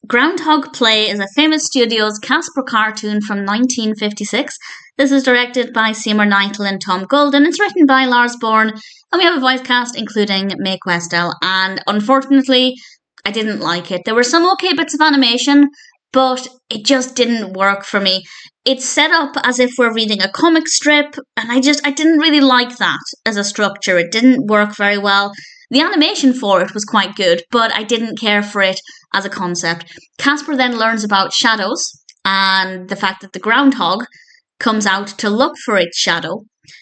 Groundhog Play is a famous studio's Casper cartoon from 1956. This is directed by Seymour Kneitel and Tom Golden. It's written by Larz, Bourne, and we have a voice cast including Mae Questel. And unfortunately, I didn't like it. There were some okay bits of animation, but it just didn't work for me. It's set up as if we're reading a comic strip, and I didn't really like that as a structure. It didn't work very well. The animation for it was quite good, but I didn't care for it as a concept. Casper then learns about shadows and the fact that the groundhog comes out to look for its shadow.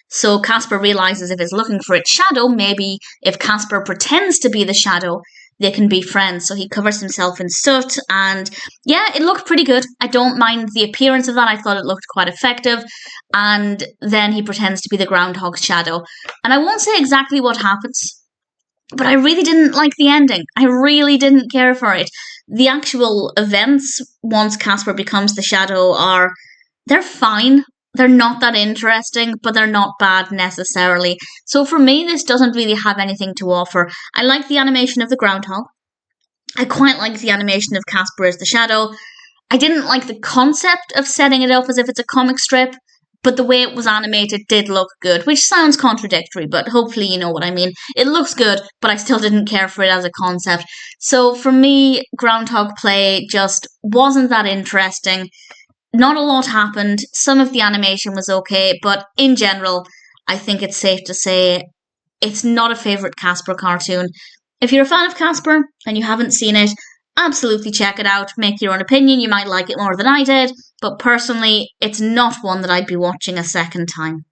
So Casper realizes if it's looking for its shadow, maybe if Casper pretends to be the shadow, they can be friends. So he covers himself in soot, and yeah, it looked pretty good. I don't mind the appearance of that. I thought it looked quite effective. And then he pretends to be the groundhog's shadow. And I won't say exactly what happens, but I really didn't like the ending. I really didn't care for it. The actual events, once Casper becomes the shadow, they're fine. They're not that interesting, but they're not bad necessarily. So for me, this doesn't really have anything to offer. I like the animation of the groundhog. I quite like the animation of Casper as the shadow. I didn't like the concept of setting it up as if it's a comic strip, but the way it was animated did look good, which sounds contradictory, but hopefully you know what I mean. It looks good, but I still didn't care for it as a concept. So for me, Groundhog Play just wasn't that interesting. Not a lot happened. Some of the animation was okay, but in general, I think it's safe to say it's not a favourite Casper cartoon. If you're a fan of Casper and you haven't seen it, absolutely check it out. Make your own opinion. You might like it more than I did, but personally, it's not one that I'd be watching a second time.